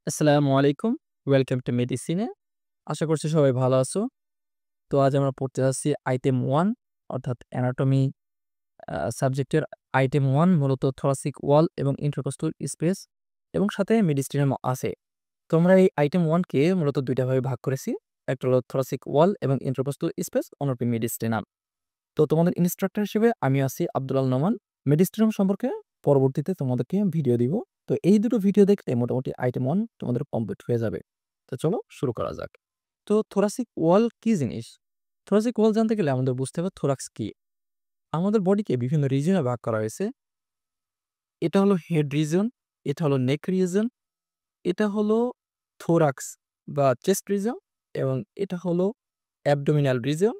আসসালামু আলাইকুম। Welcome to মেডিসিনে। আশা করছি সবাই ভালো আছো। তো আজ আমরা পড়তে যাচ্ছি আইটেম 1 অর্থাৎ অ্যানাটমি সাবজেক্টের আইটেম 1 মূলত থোরাসিক ওয়াল এবং ইন্টারকস্টাল স্পেস এবং সাথে মেডিসিনের আছে। তো আমরা এই আইটেম 1 কে মূলত ২ টা ভাগে ভাগ করেছি। একটা হলো থোরাসিক ওয়াল এবং ইন্টারকস্টাল স্পেস, অন্যটি মেডিসিনাল। তো তোমাদের ইন্সট্রাক্টর হিসেবে আমি আছি আব্দুল আল নোমান। মেডিসিনাল সম্পর্কে পরবর্তীতে তোমাদেরকে ভিডিও দিব। তো এই দুটো ভিডিও দেখলে মোটামুটি আইটেম 1 তোমাদের কমপ্লিট হয়ে যাবে। তো চলো শুরু করা যাক। তো থোরাসিক ওয়াল কি জিনিস? থোরাসিক ওয়াল জানতে গেলে আমাদের বুঝতে হবে থোরাক্স কি? আমাদের বডিকে বিভিন্ন রিজিয়নে ভাগ করা হয়েছে। এটা হলো হেড রিজন, এটা হলো নেক রিজন, এটা হলো থোরাক্স বা চেস্ট রিজন এবং এটা হলো অ্যাবডোমিনাল রিজন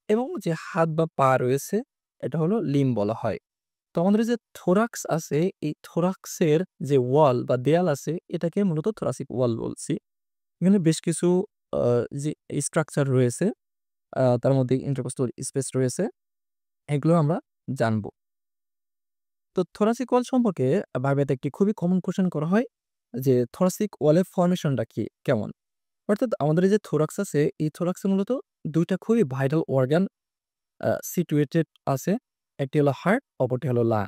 এবং যে হাত বা পা রয়েছে এটা হলো লিম্ব বলা হয়। তো আমাদের যে থোরাক্স আছে, এই থোরাক্সের যে ওয়াল বা দেয়াল আছে, এটাকে মূলত থোরাসিক ওয়াল বলছি। এখানে বেশ কিছু আ যে স্ট্রাকচার রয়েছে, তার মধ্যে ইন্টারকস্টাল স্পেস রয়েছে, এগুলো আমরা জানব। তো থোরাসিক ওয়াল সম্পর্কে ভাইভাতে একটি খুবই কমন কোয়েশ্চেন করা হয় যে, থোরাসিক ওয়ালের ফরমেশনটা কি? কেমন? অর্থাৎ আমাদের এই যে থোরাক্স আছে, এই থোরাক্সে মূলত ২ টা খুবই ভাইটাল অর্গান সিটুয়েটেড আছে। একটি হলো হার্ট, অপরটি হলো লাং।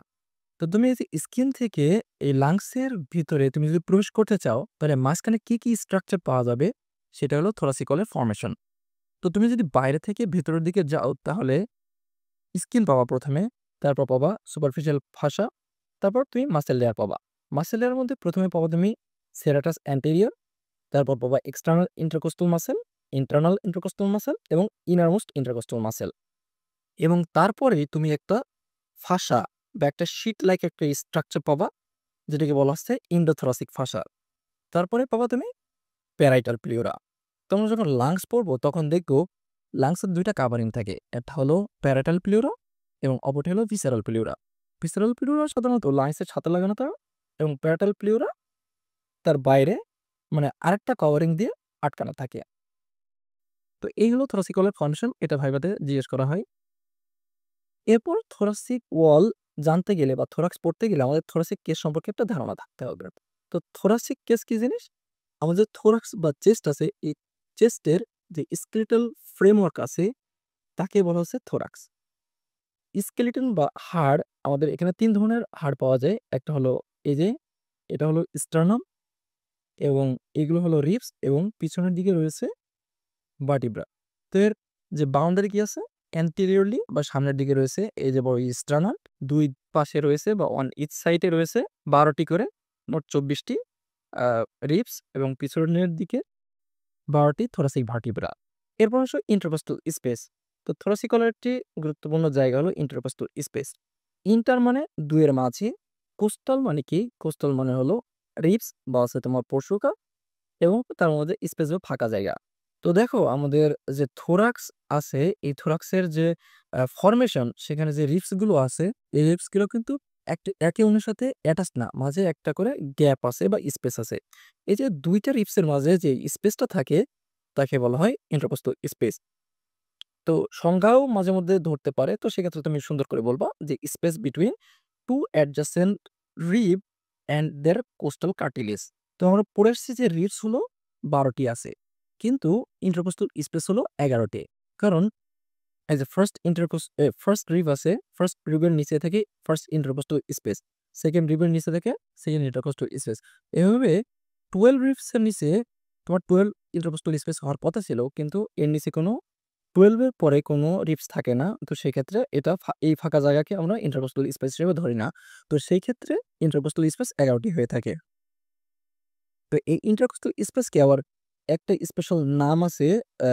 তো তুমি এই যে স্কিন থেকে এই লাংসের ভিতরে তুমি যদি প্রবেশ করতে চাও, তাহলে মাঝখানে কি স্ট্রাকচার পাওয়া যাবে? সেটা হলো থোরাসিক ওয়ালের ফরমেশন। তো তুমি যদি বাইরে থেকে ভেতরের দিকে যাও, তাহলে স্কিন পাবা ১ম এ, তারপর পাবা সুপারফিশিয়াল ফাসা, তারপর তুমি মাসল লেয়ার পাবা। মাসল লেয়ারের মধ্যে ১ম এ পাবা তুমি সেরাটাস অ্যান্টেরিয়র, তারপর পাবা external intercostal muscle, internal intercostal muscle এবং ইনারমোস্ট ইন্টারকোস্টাল মাসল। এবং তারপরেই তুমি একটা ফাসা বা একটা শিট লাইক একটা স্ট্রাকচার পাবা, যেটাকে বলা হচ্ছে এন্ডোথোরাসিক ফাসা। তারপরে পাবা তুমি প্যারাইটাল প্লিউরা। তোমরা যখন লাংস পড়বো তখন দেখবো লাংসের ২ টা কাভারিং থাকে। একটা হলো প্যারাইটাল প্লিউরা এবং অপরটি হলো ভিসেরাল প্লিউরা। ভিসেরাল প্লিউরা সাধারণত লাংসের সাথে লাগানো থাকে এবং প্যারাইটাল প্লিউরা তার বাইরে মানে আরেকটা কভারিং দিয়ে আটকানো থাকে। তো এই হলো থোরাসিক ওয়ালের ফাংশন। এটা ভাইভাতে জিজ্ঞেস করা হয়। এরপর থোরাসিক ওয়াল জানতে গেলে বা থোরাক্স পড়তে গেলে আমাদের থোরাসিক কেস সম্পর্কে একটা ধারণা থাকতে হবে। তো থোরাসিক কেস কি জিনিস? আমাদের থোরাক্স বা চেস্ট আছে, এই চেস্টের যে স্কেলেটাল ফ্রেমওয়ার্ক আছে তাকে বলা হচ্ছে থোরাক্স। স্কেলেটন বা হাড়, আমাদের এখানে ৩ ধরনের হাড় পাওয়া যায়। একটা হলো এই যে এটা হলো স্টার্নাম এবং এগুলো হলো রিবস এবং পিছনের দিকে রয়েছে ভার্টিব্রা। তো এর যে বাউন্ডারি কি আছে? anteriorly বা সামনের দিকে রয়েছে এই যে বড় স্টার্নাম, ২ পাশে রয়েছে বা অন ইচ সাইডে রয়েছে ১২ টি করে, মোট ২৪ টি আ রিবস এবং পিছনের দিকে ১২ টি থোরাসিক ভার্টিব্রা। এরপর আসো ইন্টারকস্টাল স্পেস। তো থোরাসিক কলার একটি গুরুত্বপূর্ণ জায়গা হলো ইন্টারকস্টাল স্পেস। ইন্টার মানে ২ এর মাঝে, কোস্টাল মানে কি? কোস্টাল মানে হলো রিবস বা হচ্ছে তোমার পশুকা এবং তার মধ্যে স্পেস বা ফাঁকা জায়গা। তো দেখো আমাদের যে থোরাক্স আছে, এই থোরাক্সের যে ফরমেশন, সেখানে যে রিবস গুলো আছে, এই রিবস গুলো কিন্তু একে অন্যের সাথে অ্যাটাচ না। মাঝে একটা করে গ্যাপ আছে বা স্পেস আছে। এই যে ২ টা রিবসের মাঝে যে স্পেসটা থাকে, তাকে বলা হয় ইন্টারকোস্টাল স্পেস। তো সংজ্ঞাও মাঝে মধ্যে ধরতে পারে। তো সেক্ষেত্রে তুমি সুন্দর করে বলবা যে space between 2 adjacent rib and their costal cartilage. তো আমরা পড়ে আসছি যে রিবস হলো ১২ টি আছে। কিন্তু ইন্টারকোস্টাল স্পেস হলো ১১ টি। কারণ এই যে ফার্স্ট রিব আছে, ফার্স্ট রিবের নিচে থেকে ফার্স্ট ইন্টারকোস্টাল স্পেস। সেকেন্ড রিবের নিচে থেকে সেকেন্ড ইন্টারকোস্টাল স্পেস। এভাবে 12 রিবস এর নিচে তোমার 12 ইন্টারকোস্টাল স্পেস হওয়ার কথা ছিল। কিন্তু এর নিচে কোনো 12 এর পরে কোনো রিপস থাকে না। তো সেক্ষেত্রে এটা এই ফাঁকা জায়গাকে আমরা ইন্টারকোস্টাল স্পেস হিসেবে ধরি না। তো সেই ক্ষেত্রে ইন্টারকোস্টাল স্পেস ১১ টি হয়ে থাকে। তো এই ইন্টারকোস্টাল স্পেসকে আবার একটা স্পেশাল নাম আছে, আ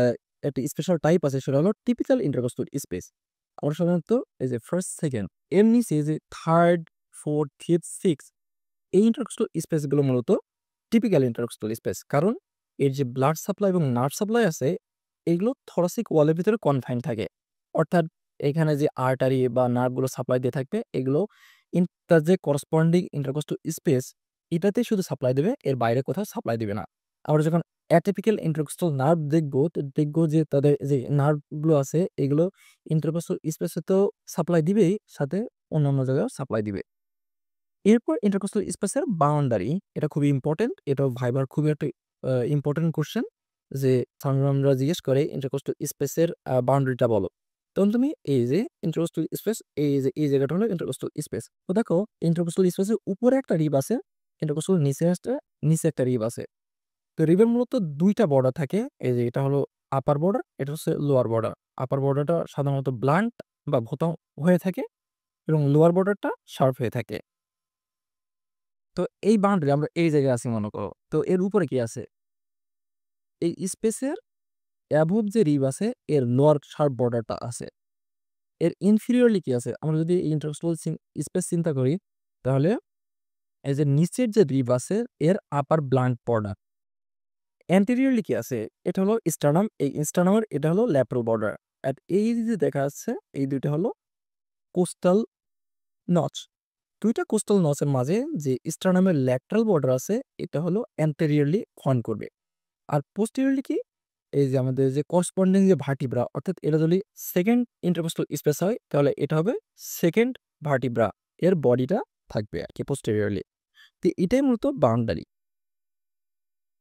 একটা স্পেশাল টাইপ আছে, সেটা হলো টিপিক্যাল ইন্টারকোস্টাল স্পেস। আমরা সাধারণত এই যে 1st, 2nd এর নিচে যে 3rd, 4th, 5th, 6th এই ইন্টারকোস্টাল স্পেস গুলো মূলত টিপিক্যাল ইন্টারকোস্টাল স্পেস। কারণ এর যে ব্লাড সাপ্লাই এবং নার্ভ সাপ্লাই আছে, এগুলো থোরাসিক ওয়ালের ভিতরে কনফাইন থাকে। অর্থাৎ এখানে যে আর্টারি বা নার্ভ গুলো সাপ্লাই দিয়ে থাকবে, এগুলো তার যে করেসপন্ডিং ইন্টারকোস্টাল স্পেস, এটাতেই শুধু সাপ্লাই দেবে, এর বাইরে কোথাও সাপ্লাই দিবে না। আমরা যখন অ্যাটিপিক্যাল ইন্টারকোস্টাল নার্ভ দেখব, তো দেখব যে তাদের যে নার্ভ গুলো আছে, এগুলো ইন্টারকোস্টাল স্পেসে তো সাপ্লাই দিবেই, সাথে অন্যান্য জায়গায়ও সাপ্লাই দিবে। এরপর ইন্টারকোস্টাল স্পেসের বাউন্ডারি, এটা খুবই ইম্পর্টেন্ট। এটাও ভাইবার খুবই একটা ইম্পর্টেন্ট কোয়েশ্চেন যে সামরা জিজ্ঞেস করে ইন্টারকোস্টাল স্পেসের বাউন্ডারিটা বলো। তখন তুমি এই যে ইন্টারকোস্টাল স্পেস, এই জায়গাটা হলো ইন্টারকোস্টাল স্পেস। তো দেখো ইন্টারকোস্টাল স্পেসের উপরে একটা রিব আছে, ইন্টারকোস্টাল নিচে একটা রিব আছে। তো রিবের মূলত ২ টা বর্ডার থাকে। এই যে এটা হলো আপার বর্ডার, এটা হচ্ছে লোয়ার বর্ডার। আপার বর্ডারটা সাধারণত ব্লান্ট বা ভোঁতা হয়ে থাকে এবং লোয়ার বর্ডারটা শার্প হয়ে থাকে। তো এই বাউন্ডারি আমরা এই জায়গায় আছি মনে করো। তো এর উপরে কি আছে? এই স্পেসের অ্যাবভ যে রিব আছে এর লোয়ার শার্প বর্ডারটা আছে। এর ইনফিরিয়রলি কি আছে? আমরা যদি ইন্টারকোস্টাল স্পেস চিন্তা করি তাহলে এই যে নিচের যে রিব আছে এর আপার ব্লান্ট বর্ডার। অ্যান্টেরিয়রলি কি আছে? এটা হলো স্টার্নাম। এই স্টার্নামের এটা হলো ল্যাটেরাল বর্ডার। আর এই যে দেখা যাচ্ছে এই ২ টা হলো কোস্টাল নচ। ২ টা কোস্টাল নচের মাঝে যে স্টার্নামের ল্যাটেরাল বর্ডার আছে এটা হলো অ্যান্টেরিয়রলি ফর্ম করবে। আর পোস্টেরিয়রলি কি? এই যে আমাদের যে করসপন্ডিং যে ভার্টিব্রা, অর্থাৎ এটা যদি সেকেন্ড ইন্টারকোস্টাল স্পেস হয় তাহলে এটা হবে সেকেন্ড ভার্টিব্রা, এর বডিটা থাকবে আরকি পোস্টেরিয়রলি। তো এটাই মূলত বাউন্ডারি।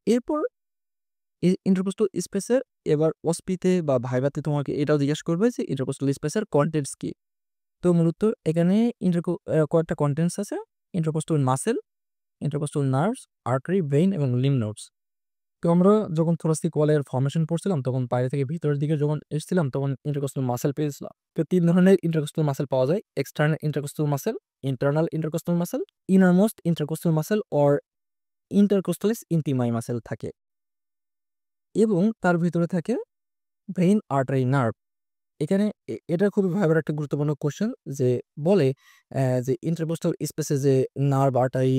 এরপর ইন্টারকোস্টাল স্পেসের এবার ওসপিতে বা ভাইভাতে তোমাকে এটাও জিজ্ঞেস করবে যে ইন্টারকোস্টাল স্পেসের কনটেন্টস কি? তো মূলত এখানে কয়েকটা কনটেন্টস আছে। Intercostal muscle, intercostal nerves, artery, vein এবং লিম্ফ নোডস। তো আমরা যখন থোরাসিক ওয়ালের ফর্মেশন পড়ছিলাম তখন বাইরে থেকে ভিতরের দিকে যখন এসেছিলাম তখন ইন্টারকোস্টাল মাসল পেয়েছিলাম। তো ৩ ধরনের ইন্টারকোস্টাল মাসল পাওয়া যায়। External intercostal muscle, internal intercostal muscle, innermost intercostal muscle or intercostalis intimi muscle থাকে এবং তার ভিতরে থাকে ভেইন, আর্টারি, নার্ভ। এখানে এটা খুবই ভাইবার একটা গুরুত্বপূর্ণ কোয়েশ্চেন যে বলে যে ইন্টারকোস্টাল স্পেসে যে নার্ভ, আর্টারি,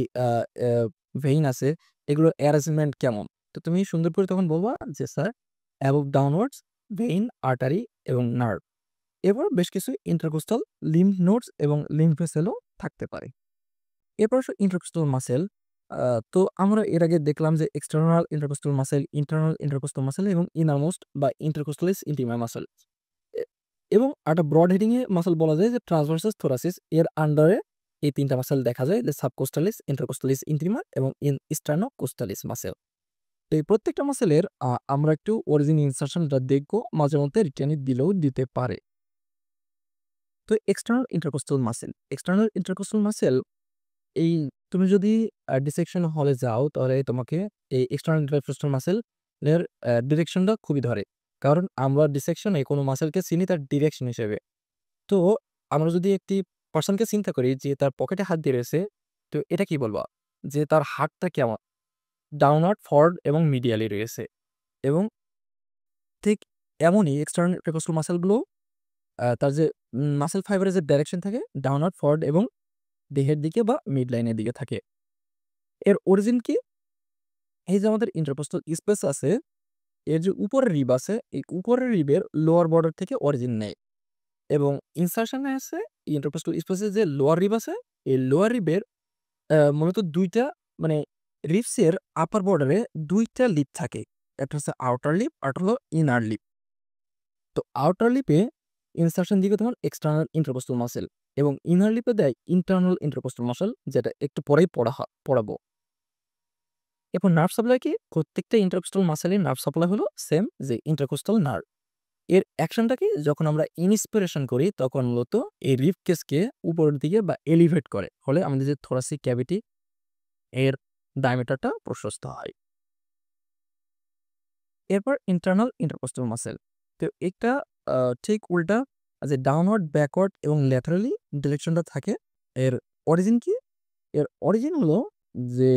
ভেইন আছে এগুলোর অ্যারেঞ্জমেন্ট কেমন? তো তুমি সুন্দর করে তখন বলবা যে sir above downwards, vein, artery এবং নার্ভ। এরপর বেশ কিছু ইন্টারকোস্টাল লিম্ফ নোডস এবং লিম্ফ ভেসেলও থাকতে পারে। এরপর আসো ইন্টারকোস্টাল মাসল। তো আমরা এর আগে দেখলাম যে external intercostal muscle, internal intercostal muscle এবং ইনারমোস্ট বা ইন্টারকোস্টালিস ইন্টিমা মাসল। এ এবং একটা ব্রড হেডিং এ মাসল বলা যায় যে ট্রান্সভার্সাস থোরাসিস এর আন্ডারে এই ৩ টা মাসল দেখা যায় যে সাবকোস্টালিস, ইন্টারকোস্টালিস ইন্টিমা এবং স্টার্নোকোস্টালিস মাসল। তো এই প্রত্যেকটা মাসলের আমরা একটু অরিজিন ইনসারশনটা দেখবো, মাঝে মধ্যে রিটেনে দিলেও দিতে পারে। তো external intercostal muscle, external intercostal muscle এই তুমি যদি ডিসেকশন হলে যাও তাহলে তোমাকে এই এক্সটার্নাল ইন্টারকোস্টাল মাসল এর ডিরেকশনটা খুবই ধরে। কারণ আমরা ডিসেকশনে কোনো মাসলকে চিনি তার ডিরেকশন হিসেবে। তো আমরা যদি একটি পারসনকে চিন্তা করি যে তার পকেটে হাত দিয়ে রয়েছে, তো এটা কি বলবা? যে তার হাতটা কেমন? ডাউনওয়ার্ড, ফরওয়ার্ড এবং মিডিয়ালি রয়েছে এবং ঠিক এমনই এক্সটার্নাল ইন্টারকোস্টাল মাসলগুলো তার যে মাসল ফাইবারের যে ডাইরেকশন থাকে ডাউনওয়ার্ড, ফরওয়ার্ড এবং দেহের দিকে বা মিড লাইনের দিকে থাকে। এর অরিজিন কি? এই যে আমাদের ইন্টারকোস্টাল স্পেস আছে, এর যে উপরের রিব আছে, এই উপরের রিবের লোয়ার বর্ডার থেকে অরিজিন নেয় এবং ইনসারশনে আছে ইন্টারকোস্টাল স্পেসের যে লোয়ার রিব আছে, এই লোয়ার রিবের মূলত ২ টা মানে রিবসের আপার বর্ডারে ২ টা লিপ থাকে। একটা হচ্ছে আউটার লিপ, আরেকটা হলো ইনার লিপ। তো আউটার লিপে ইনসারশন দিবে তখন এক্সটার্নাল ইন্টারকোস্টাল মাসল এবং ইনার লিপে দেয় ইন্টারনাল ইন্টারকোস্টাল মাসল, যেটা একটু পরেই পড়াবো। এরপর নার্ভ সাপ্লাই কি? প্রত্যেকটা ইন্টারকোস্টাল মাসলের নার্ভ সাপ্লাই হলো সেম যে ইন্টারকোস্টাল নার্ভ। এর অ্যাকশনটা কি? যখন আমরা ইন্সপিরেশন করি তখন মূলত এই রিব কেসকে উপরের দিকে বা এলিভেট করে। ফলে আমাদের যে থোরাসিক ক্যাভিটি এর ডায়ামিটারটা প্রশস্ত হয়। এরপর ইন্টারনাল ইন্টারকোস্টাল মাসল। তো এটা আ ঠিক উল্টা যে ডাউনওয়ার্ড, ব্যাকওয়ার্ড এবং ল্যাটারালি ডিরেকশনটা থাকে। এর অরিজিন কি? এর অরিজিন হলো যে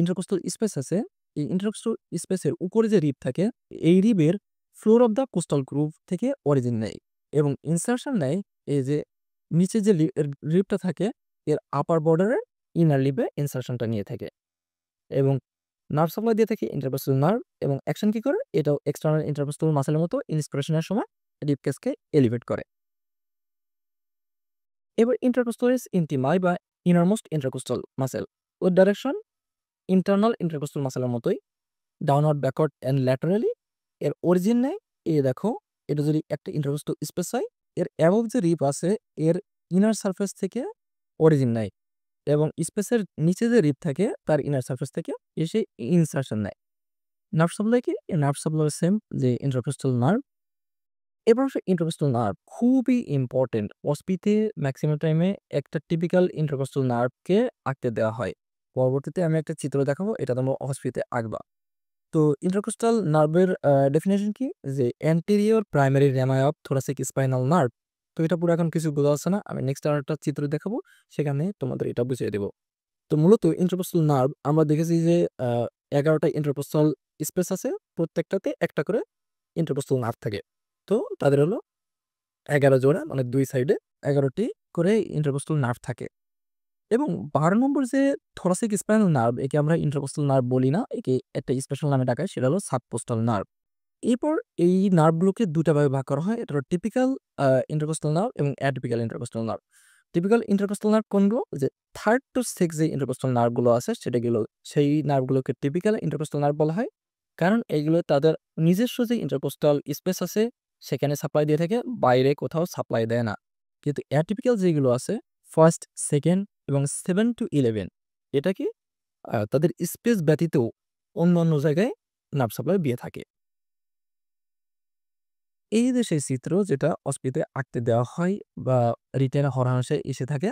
ইন্টারকোস্টাল স্পেস আছে। এই ইন্টারকোস্টাল স্পেসের উপরে যে রিব থাকে, এই রিবের floor of the costal groove থেকে অরিজিন নেয় এবং ইনসারশন নেয় এই যে নিচে যে রিবটা থাকে এর আপার বর্ডারের ইনার লিবে ইনসারশনটা নিয়ে থাকে এবং নার্ভ সাপ্লাই দিয়ে থাকে ইন্টারকোস্টাল নার্ভ এবং অ্যাকশন কি করে? এটাও এক্সটার্নাল ইন্টারকোস্টাল মাসলের মতো ইন্সপিরেশনের সময় রিব কেসকে এলিভেট করে। এবার ইন্টারকোস্টালিস ইন্টিমাই বা ইনারমোস্ট ইন্টারকোস্টাল মাসল, ওর ডাইরেকশন ইন্টারনাল ইন্টারকোস্টাল মাসলের মতোই ডাউনওয়ার্ড, ব্যাকওয়ার্ড অ্যান্ড ল্যাটারালি। এর অরিজিন নেয় দেখো এটা যদি একটা ইন্টারকোস্টাল স্পেস হয়, এর অ্যাবভ যে রিব আছে এর ইনার সারফেস থেকে অরিজিন নেয় এবং স্পেসের নিচে যে রিব থাকে তার ইনার সারফেস থেকে এসে ইনসারশন নেয়। নার্ভ সাপ্লাই কি? নার্ভ সাপ্লাই সেম যে ইন্টারকোস্টাল নার্ভ। এবার হচ্ছে ইন্টারকোস্টাল নার্ভ খুবই ইম্পর্টেন্ট। অস্পিতে ম্যাক্সিমাম টাইমে একটা টিপিক্যাল ইন্টারকোস্টাল নার্ভকে আঁকতে দেওয়া হয়। পরবর্তীতে আমি একটা চিত্র দেখাবো, এটা তোমরা অস্পিতে আঁকবা। তো ইন্টারকোস্টাল নার্ভের ডেফিনিশন কি? যে anterior primary রেমাই of thoracic spinal nerve. তো এটা পুরো এখন কিছু বোঝা যাচ্ছে না। আমি নেক্সট আরেকটা চিত্র দেখাবো, সেখানে তোমাদের এটা বুঝিয়ে দেব। তো মূলত ইন্টারকোস্টাল নার্ভ আমরা দেখেছি যে ১১টা ইন্টারকোস্টাল স্পেস আছে, প্রত্যেকটাতে একটা করে ইন্টারকোস্টাল নার্ভ থাকে। তো তাদের হলো ১১ জোড়া, মানে ২ সাইডে ১১টি করে ইন্টারকোস্টাল নার্ভ থাকে। এবং ১২ নম্বর যে থোরাসিক স্পাইনাল নার্ভ, একে আমরা ইন্টারকোস্টাল নার্ভ বলি না, একে একটা স্পেশাল নামে ডাকায়, সেটা হলো সাবকোস্টাল নার্ভ। এরপর এই নার্ভগুলোকে ২ টা ভাগে ভাগ করা হয়। এটা হলো টিপিক্যাল ইন্টারকোস্টাল নার্ভ এবং atypical intercostal nerve. Typical intercostal nerve কোনগুলো? যে 3rd to 6th যে ইন্টারকোস্টাল নার্ভগুলো আছে সেই নার্ভগুলোকে টিপিক্যাল ইন্টারকোস্টাল নার্ভ বলা হয়। কারণ এইগুলো তাদের নিজস্ব যে ইন্টারকোস্টাল স্পেস আছে সেখানে সাপ্লাই দিয়ে থাকে, বাইরে কোথাও সাপ্লাই দেয় না। কিন্তু অ্যাটিপিক্যাল যেগুলো আছে 1st, 2nd এবং 7 to 11, এটা কি তাদের স্পেস ব্যতীত অন্যান্য জায়গায় নার্ভ সাপ্লাই দিয়ে থাকে। এই যে সেই চিত্র যেটা অস্পিতে আঁকতে দেওয়া হয় বা রিটেন হরহামেশাই এসে থাকে।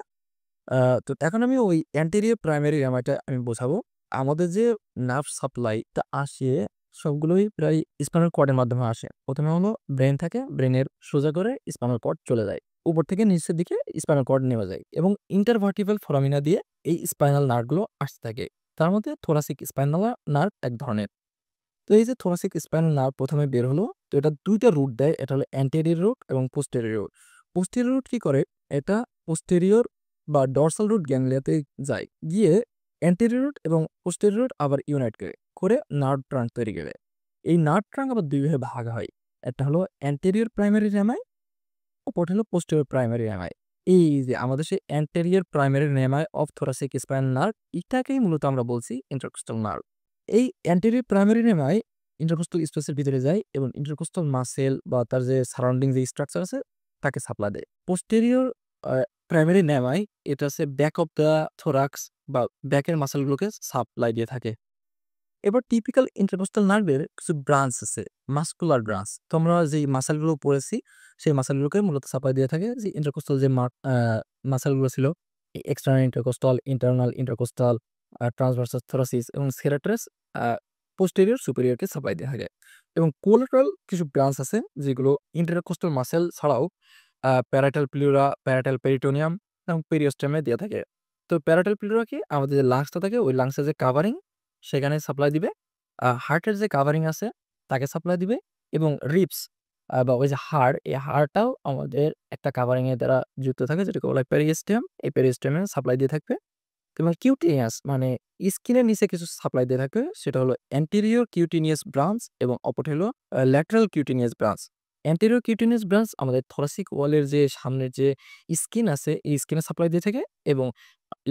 আ তো এখন আমি ওই অ্যান্টেরিয়র প্রাইমারি রেমাটা আমি বোঝাবো। আমাদের যে নার্ভ সাপ্লাইটা আসে সবগুলোই প্রায় স্পাইনাল কর্ডের মাধ্যমে আসে। ১ম এ হলো ব্রেইন থাকে, ব্রেইনের সোজা করে স্পাইনাল কর্ড চলে যায়। উপর থেকে নিচের দিকে স্পাইনাল কর্ড নেমে যায় এবং ইন্টারভার্টিব্রাল ফরামিনা দিয়ে এই স্পাইনাল নার্ভগুলো আসতে থাকে। তার মধ্যে থোরাসিক স্পাইনাল নার্ভ এক ধরনের। তো এই যে থোরাসিক স্পাইনাল নার্ভ ১ম এ বের হলো, তো এটা ২ টা রুট দেয়। এটা হলো অ্যান্টেরিয়র রুট এবং পোস্টেরিয়র রুট। পোস্টেরিয়র রুট কি করে? এটা পোস্টেরিয়র বা ডর্সাল রুট গ্যাংলিয়াতে যায়। গিয়ে অ্যান্টেরিয়র রুট এবং পোস্টেরিয়র রুট আবার ইউনাইট করে নার্ভ ট্রাঙ্ক তৈরি করে। এই নার্ভ ট্রাঙ্ক আবার ২ ভাগে ভাগ হয়। একটা হলো অ্যান্টেরিয়র প্রাইমারি রেমাই, অপরটা হলো পোস্টেরিয়র প্রাইমারি রেমাই। এই যে আমাদের সেই anterior primary রেমাই of thoracic spinal nerve, এটাকেই মূলত আমরা বলছি ইন্টারকোস্টাল নার্ভ। এই অ্যান্টেরিয়র প্রাইমারি নেমাই ইন্টারকোস্টাল স্পেসের ভিতরে যায় এবং ইন্টারকোস্টাল মাসেল বা তার যে সারাউন্ডিং যে স্ট্রাকচার আছে তাকে সাপ্লাই দেয়। পোস্টেরিয়র আ প্রাইমারি নেমাই এটা হচ্ছে ব্যাক অফ দ্য থোরাক্স বা ব্যাকের মাসলগুলোকে সাপ্লাই দিয়ে থাকে। এবার টিপিক্যাল ইন্টারকোস্টাল নার্ভের কিছু ব্রাঞ্চ আছে, মাসকুলার ব্রাঞ্চ। তো আমরা যেই মাসলগুলো পড়েছি সেই মাসলগুলোকে মূলত সাপ্লাই দিয়ে থাকে। যে ইন্টারকোস্টাল যে মাসলগুলো ছিল, এক্সটার্নাল ইন্টারকোস্টাল, ইন্টারনাল ইন্টারকোস্টাল, ট্রান্সভার্সাস থোরাসিস এবং সেরাট্রাস আ পোস্টেরিয়র সুপিরিয়রকে সাপ্লাই দেয়া থাকে। এবং কোলাটারাল কিছু ব্রাঞ্চ আছে যেগুলো ইন্টারকোস্টাল মাসল ছাড়াও প্যারাটাল প্লিউরা, প্যারাটাল পেরিটোনিয়াম এবং পেরিওস্টেমে দেয়া থাকে। তো প্যারাটাল প্লিউরা কি? আমাদের যে লাংসটা থাকে ওই লাংসের যে কাভারিং সেখানে সাপ্লাই দিবে। হার্টের যে কাভারিং আছে তাকে সাপ্লাই দিবে এবং রিবস বা ওই যে হাড়, এই হাড়টাও আমাদের একটা কাভারিং এর দ্বারা যুক্ত থাকে যেটাকে বলা হয় পেরিস্টেম। এই পেরিস্টেমে সাপ্লাই দিয়ে থাকবে। এবং কিউটেনিয়াস মানে স্কিনের নিচে কিছু সাপ্লাই দিয়ে থাকবে। সেটা হলো অ্যান্টেরিয়র কিউটেনিয়াস ব্রাঞ্চ এবং অপরটি হলো lateral cutaneous branch. Anterior cutaneous branch আমাদের থোরাসিক ওয়ালের যে সামনের যে স্কিন আছে এই স্কিনে সাপ্লাই দিয়ে থাকে এবং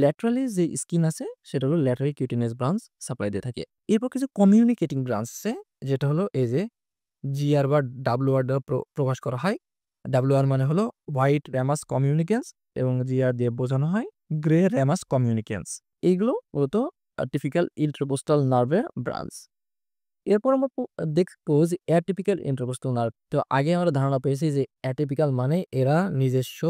ল্যাটারালি যে স্কিন আছে সেটা হলো ল্যাটারাল কিউটেনিয়াস ব্রাঞ্চ সাপ্লাই দিয়ে থাকে। এরপর কিছু কমিউনিকেটিং ব্রাঞ্চ আছে যেটা হলো এই যে জিআর বা ডাব্লুআর দ্বারা প্রকাশ করা হয়। ডাব্লুআর মানে হলো হোয়াইট র্যামাস কমিউনিকেন্স এবং জিআর দিয়ে বোঝানো হয় গ্রে র্যামাস কমিউনিকেন্স। এইগুলো মূলত টিপিক্যাল ইন্টারকোস্টাল নার্ভের ব্রাঞ্চ। এরপর আমরা দেখবো যে অ্যাটিপিক্যাল ইন্টারকোস্টাল নার্ভ। তো আগে আমরা ধারণা পেয়েছি যে অ্যাটিপিক্যাল মানে এরা নিজস্ব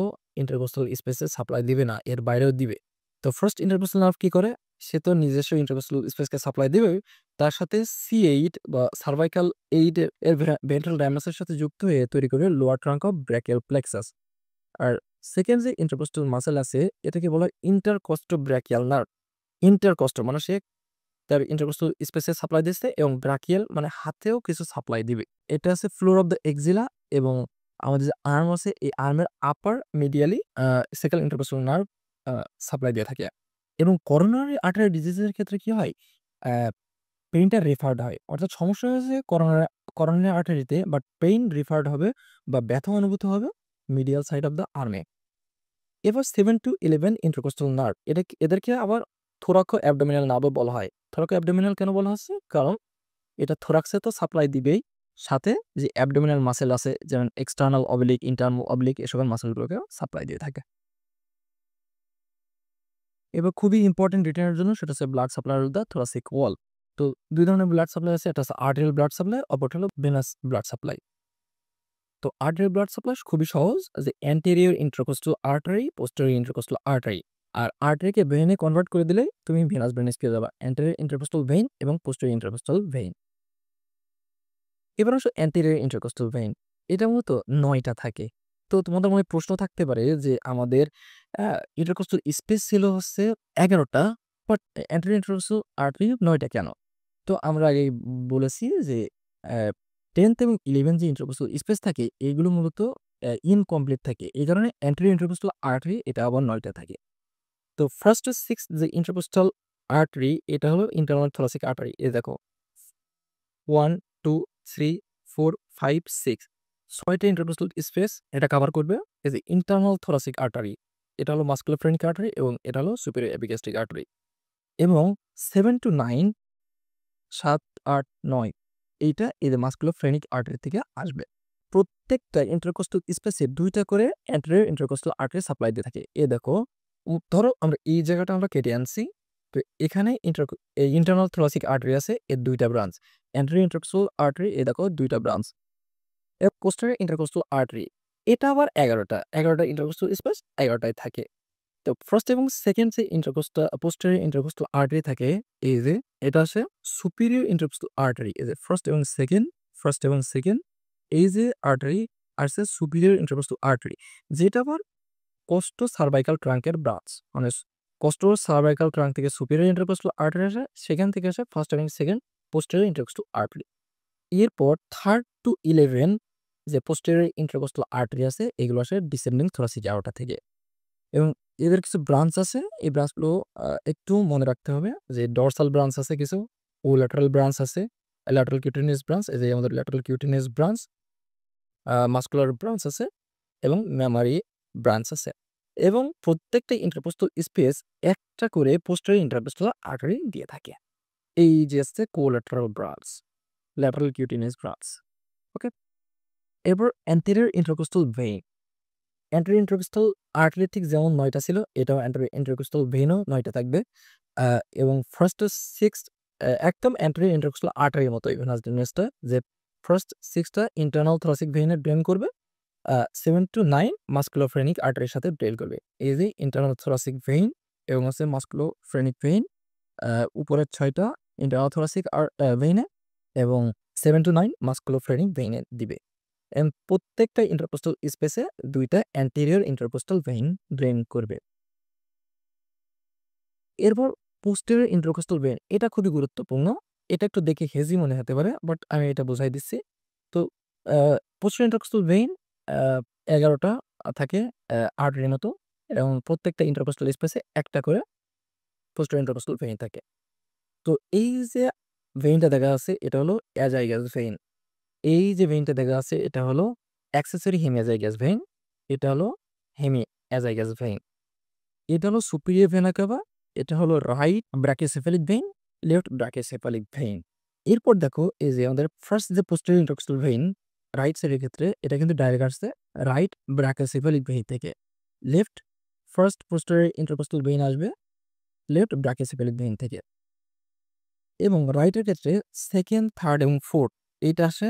ইন্টারকোস্টাল স্পেসে সাপ্লাই দিবে না, এর বাইরেও দিবে। তো ফার্স্ট ইন্টারকোস্টাল নার্ভ কি করে? সে তো নিজস্ব ইন্টারকোস্টাল স্পেসকে সাপ্লাই দিবে, তার সাথে C8 বা সার্ভাইকাল 8 এর ভেন্ট্রাল ডায়ামাসের সাথে যুক্ত হয়ে তৈরি করে lower trunk of brachial plexus. আর সেকেন্ড যে ইন্টারকোস্টাল মাসল আছে এটাকে বলা হয় ইন্টারকস্টোব্রাকিয়াল নার্ভ। ইন্টারকস্টো মানে সে তার ইন্টারকোস্টাল স্পেসে সাপ্লাই দিচ্ছে এবং ব্রাকিয়াল মানে হাতেও কিছু সাপ্লাই দিবে। এটা আছে ফ্লোর অফ দ্য এক্সিলা এবং আমাদের যে আর্ম আছে এই আর্মের আপার মিডিয়ালি সেকেল ইন্টারকোস্টাল নার্ভ আ সাপ্লাই দিয়ে থাকে। এবং করোনারি আর্টারি ডিজিজের ক্ষেত্রে কি হয়? অ্যা পেইনটা রেফার্ড হয়। অর্থাৎ সমস্যা হয়েছে করোনারি আর্টারিতে, বাট পেইন রিফার্ড হবে বা ব্যথা অনুভূত হবে মিডিয়াল সাইড অফ দ্য আর্মে। এবার 7 to 11 ইন্টারকোস্টাল নার্ভ এদেরকে আবার থোরাকো অ্যাবডোমিনাল নার্ভও বলা হয়। থোরাকো অ্যাবডোমিনাল কেন বলা হচ্ছে? কারণ এটা থোরাক্সে তো সাপ্লাই দিবেই, সাথে যে অ্যাবডোমিনাল মাসল আছে যেমন এক্সটার্নাল অবলিক, ইন্টারনাল অবলিক এ সকল মাসলগুলোকেও সাপ্লাই দিয়ে থাকে। এবার খুবই ইম্পর্টেন্ট রিটেনের জন্য সেটা হচ্ছে blood supply of the thoracic wall. তো ২ ধরনের ব্লাড সাপ্লাই আছে, একটা হচ্ছে আর্টেরিয়াল ব্লাড সাপ্লাই, অপরটা হলো ভেনাস ব্লাড সাপ্লাই। তো আর্টেরিয়াল ব্লাড সাপ্লাই খুবই সহজ, যে anterior intercostal artery, posterior intercostal artery. আর আর্টারিকে ভেইনে কনভার্ট করে দিলেই তুমি ভেনাস ভেনিস পেয়ে যাবা, অ্যান্টেরিয়র ইন্টারকোস্টাল ভেইন এবং পোস্টেরিয়র ইন্টারকোস্টাল ভেইন। এবার আসো অ্যান্টেরিয়র ইন্টারকোস্টাল ভেইন। এটা মূলত ৯ টা থাকে। তো তোমাদের মনে প্রশ্ন থাকতে পারে যে আমাদের ইন্টারকোস্টাল স্পেস ছিল হচ্ছে ১১ টা, বাট অ্যান্টেরিয়র ইন্টারকোস্টাল আর্টারি ৯ টা কেন? তো আমরা আগেই বলেছি যে অ্যা 10th এবং 11 যে ইন্টারকোস্টাল স্পেস থাকে এগুলো মূলত ইনকমপ্লিট থাকে। এই কারণে অ্যান্টেরিয়র ইন্টারকোস্টাল আর্টারি এটা আবার ৯ টা থাকে। তো 1st to 6th যে ইন্টারকোস্টাল আর্টারি এটা হলো ইন্টারনাল থোরাসিক আর্টারি। এই দেখো 1, 2, 3, 4, 5, 6 ৬ টা ইন্টারকোস্টাল স্পেস এটা কভার করবে এই যে ইন্টারনাল থোরাসিক আর্টারি। এটা হলো মাসকুলোফ্রেনিক আর্টারি এবং এটা হলো সুপিরিয়র এপিগ্যাস্ট্রিক আর্টারি। এবং 7 to 9 7, 8, 9 এইটা এই যে মাসকুলোফ্রেনিক আর্টারি থেকে আসবে। প্রত্যেকটা ইন্টারকোস্টাল স্পেসে ২ টা করে অ্যান্টেরিয়র ইন্টারকোস্টাল আর্টারি সাপ্লাই দিয়ে থাকে। দেখো ধরো আমরা এই জায়গাটা আমরা কেটে আনছি। তো এখানে এই ইন্টারনাল থোরাসিক আর্টারি আছে এর ২ টা ব্রাঞ্চ। অ্যান্টেরিয়র ইন্টারকোস্টাল আর্টারি এই দেখো ২ টা ব্রাঞ্চ। পোস্টেরিয়র ইন্টারকোস্টাল আর্টারি এটা আবার ১১ টা। ১১ টা ইন্টারকোস্টাল স্পেস ১১ টায় থাকে। তো 1st এবং 2nd যে পোস্টেরিয়র ইন্টারকোস্টাল আর্টারি থাকে এই যে এটা হচ্ছে সুপিরিয়র ইন্টারকোস্টাল আর্টারি। এই যে 1st এবং 2nd এই যে আর্টারি আসছে সুপিরিয়র ইন্টারকোস্টাল আর্টারি, যেটা আবার কোস্টো সার্ভাইকাল ট্রাঙ্কের ব্রাঞ্চ। মানে কোস্টো সার্ভাইকাল ট্রাঙ্ক থেকে সুপিরিয়র ইন্টারকোস্টাল আর্টারি আসে, সেখান থেকে আসে 1st এবং 2nd পোস্টেরিয়র ইন্টারকোস্টাল আর্টারি। এরপর 3rd to 11 যে পোস্টেরিয়র ইন্টারকোস্টাল আর্টারি আছে এগুলো আসে ডিসেন্ডিং থোরাসিক অ্যাওর্টা থেকে। এবং এদের কিছু ব্রাঞ্চ আছে, এই ব্রাঞ্চগুলো একটু মনে রাখতে হবে যে ডরসাল ব্রাঞ্চ আছে কিছু, ও ল্যাটারাল ব্রাঞ্চ আছে, ল্যাটারাল কিউটেনিয়াস ব্রাঞ্চ, এই যে আমাদের lateral cutaneous branch, muscular branch আছে এবং মেমারি ব্রাঞ্চ আছে। এবং প্রত্যেকটা ইন্টারকোস্টাল স্পেস একটা করে পোস্টেরিয়র ইন্টারকোস্টাল আর্টারি দিয়ে থাকে। এই যে আছে collateral branch, lateral cutaneous branch. Okay? এরপর anterior intercostal vein. Anterior intercostal artery ঠিক যেমন ৯ টা ছিল, এটাও অ্যান্টেরিয়র ইন্টারকোস্টাল ভেইনও ৯ টা থাকবে। এবং 1st to 6th একদম অ্যান্টেরিয়র ইন্টারকোস্টাল আর্টারির মতোই ভেনাস ভেনাসটা, যে 1st 6 টা ইন্টারনাল থোরাসিক ভেইনে ড্রেন করবে, 7 to 9 মাসকুলোফ্রেনিক আর্টারির সাথে ড্রেন করবে। এই যে ইন্টারনাল থোরাসিক ভেইন এবং হচ্ছে মাসকুলোফ্রেনিক ভেইন, উপরের ৬ টা ইন্টারনাল থোরাসিক ভেইনে এবং 7 to 9 মাসকুলোফ্রেনিক ভেইনে দিবে। প্রত্যেকটা ইন্টারকোস্টাল স্পেসে ২ টা অ্যান্টেরিয়র ইন্টারকোস্টাল ভেইন ড্রেন করবে। এরপর পোস্টেরিয়র ইন্টারকোস্টাল ভেইন এটা খুবই গুরুত্বপূর্ণ। এটা একটু দেখে হেজি মনে হতে পারে, বাট আমি এটা বুঝাই দিচ্ছি। তো পোস্টেরিয়র ইন্টারকোস্টাল ভেইন আ ১১ টা থাকে আর্টারির মতো, এবং প্রত্যেকটা ইন্টারকোস্টাল স্পেসে একটা করে পোস্টেরিয়র ইন্টারকোস্টাল ভেইন থাকে। তো এই যে ভেইনটা দেখা যাচ্ছে এটা হলো অ্যাজাইগাস ভেইন। এই যে ভেইনটা দেখা যাচ্ছে এটা হলো অ্যাক্সেসরি হেমিয়াজাইগাস ভেইন। এটা হলো হেমিয়াজাইগাস ভেইন। এটা হলো সুপিরিয়র ভেনা কাভা, এটা হলো right brachiocephalic vein, left brachiocephalic vein. এরপর দেখো এই যে আমাদের ফার্স্ট যে পোস্টেরিয়র ইন্টারকোস্টাল ভেইন রাইট সাইডের ক্ষেত্রে এটা কিন্তু ডাইরেক্ট আসছে রাইট ব্রাকিওসেফালিক ভেইন থেকে। Left first posterior intercostal vein আসবে লেফট ব্রাকিওসেফালিক ভেইন থেকে। এবং রাইটের ক্ষেত্রে 2nd, 3rd এবং 4th এইটা আসে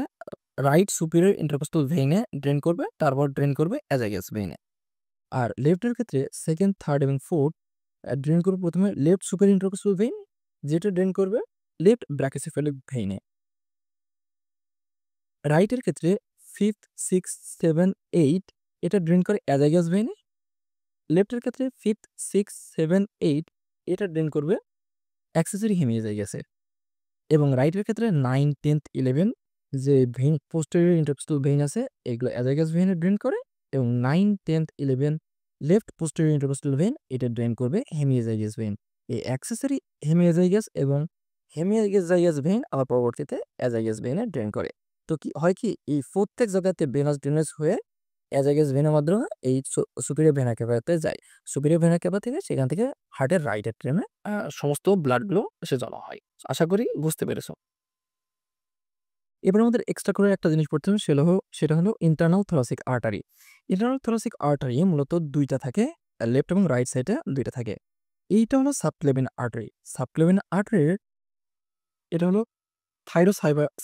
রাইট সুপিরিয়র ইন্টারকোস্টাল ভেইনে ড্রেন করবে, তারপর ড্রেন করবে অ্যাজাইগাস ভেইনে। আর লেফটের ক্ষেত্রে 2nd, 3rd এবং 4th ড্রেন করবে প্রথমে লেফট সুপিরিয়র ইন্টারকোস্টাল ভেইন, যেটা ড্রেন করবে লেফট ব্রাকিওসেফালিক ভেইনে। রাইটের ক্ষেত্রে 5th, 6th, 7th, 8 এটা ড্রেন করে অ্যাজাইগাস ভেইনে। লেফটের ক্ষেত্রে 5th, 6th, 7th, 8 এটা ড্রেন করবে অ্যাক্সেসরি হেমিয়াজাইগাসে। এবং রাইটের ক্ষেত্রে 9, 10th, 11 যে ভেইন পোস্টেরিয়র ইন্টারকোস্টাল ভেইন আছে এগুলো অ্যাজাইগাস ভেইনে ড্রেন করে, এবং 9, 10th, 11 left posterior intercostal vein এটা ড্রেন করবে হেমিয়াজাইগাস ভেইন। এই অ্যাক্সেসরি হেমিয়াজাইগাস এবং হেমিয়াজাইগাস ভেইন আবার পরবর্তীতে অ্যাজাইগাস ভেইনে ড্রেন করে। তো কি হয় কি এই প্রত্যেক জায়গাতে ভেনাস ড্রেনেজ হয়ে অ্যাজাইগাস ভেইনের মাধ্যমে এই সুপিরিয়র ভেনা ক্যাভাতে যায়। সুপিরিয়র ভেনা ক্যাভা থেকে সেখান থেকে হার্টের রাইট এট্রিয়ামে সমস্ত ব্লাডগুলো এসে জমা হয়। আশা করি বুঝতে পেরেছো। এবার আমাদের এক্সট্রা করে একটা জিনিস পড়তে হবে, সেটা হলো internal thoracic artery. Internal thoracic artery মূলত ২ টা থাকে, লেফট এবং রাইট সাইডে ২ টা থাকে। এইটা হলো সাবক্লেভিয়ান আর্টারি। সাবক্লেভিয়ান আর্টারির এটা হলো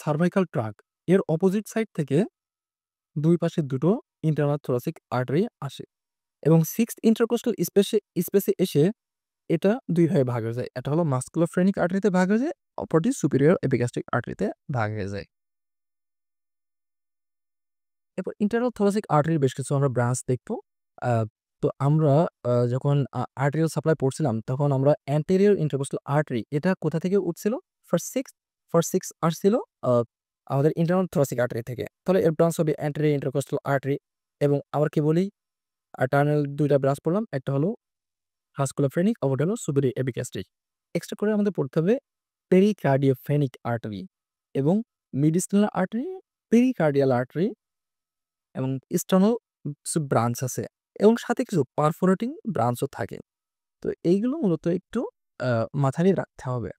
সার্ভাইকাল ট্রাক্ট। এর অপোজিট সাইড থেকে ২ পাশে দুটো ইন্টারনাল থোরাসিক আর্টারি আসে এবং 6th ইন্টারকোস্টাল স্পেসে এসে এটা ২ ভাগে ভাগ হয়ে যায়। একটা হলো মাসকুলোফ্রেনিক আর্টারিতে ভাগ হয়ে যায়, অপরটি সুপিরিয়র এপিগ্যাস্ট্রিক আর্টারিতে ভাগ হয়ে যায়। এরপর ইন্টারনাল থোরাসিক আর্টারির বেশ কিছু আমরা ব্রাঞ্চ দেখব। আ তো আমরা যখন আর্টেরিয়াল সাপ্লাই পড়ছিলাম তখন আমরা অ্যান্টেরিয়র ইন্টারকোস্টাল আর্টারি এটা কোথা থেকে উঠছিল? ফার্স্ট 6 আসছিল আ আমাদের ইন্টারনাল থোরাসিক আর্টারি থেকে। তাহলে এর ব্রাঞ্চ হবে অ্যান্টেরিয়র ইন্টারকোস্টাল আর্টারি এবং আবার কি বলি টার্নাল ২ টা ব্রাঞ্চ পড়লাম। একটা হলো ভাস্কুলারফ্রেনিক, অপরটা হলো সুপিরিয়র এপিগ্যাস্ট্রিক। এক্সট্রা করে আমাদের পড়তে হবে পেরিকার্ডিওফ্রেনিক আর্টারি এবং মিডিসিনাল আর্টারি, পেরিকার্ডিয়াল আর্টারি এবং স্টেনো কিছু ব্রাঞ্চ আছে এবং সাথে কিছু পারফোরেটিং ব্রাঞ্চও থাকে। তো এইগুলো মূলত একটু আ মাথায় রাখতে হবে।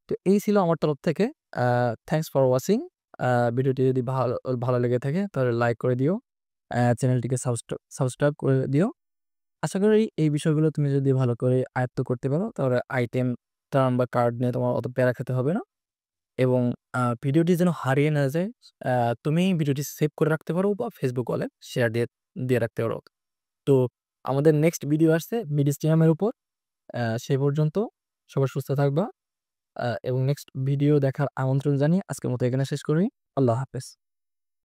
তো এই ছিল আমার তরফ থেকে। আ থ্যাংকস ফর ওয়াচিং। ভিডিওটি যদি ভালো লেগে থাকে তাহলে লাইক করে দিও। চ্যানেলটিকে সাবস্ক্রাইব করে দিও। আশা করি এই বিষয়গুলো তুমি যদি ভালো করে আয়ত্ত করতে পারো তাহলে আইটেম, টার্ম বা কার্ড নিয়ে তোমার অত প্যারা খেতে হবে না এবং ভিডিওটি যেন হারিয়ে না যায়, আ তুমি ভিডিওটি সেভ করে রাখতে পারো বা Facebook ওয়ালে শেয়ার দিয়ে রাখতে পারো। তো আমাদের নেক্সট ভিডিও আসছে মিডিস্টিয়ামের উপর। সে পর্যন্ত সবাই সুস্থ থাকবা এবং নেক্সট ভিডিও দেখার আমন্ত্রণ জানিয়ে আজকের মতো এখানে শেষ করি। আল্লাহ হাফেজ।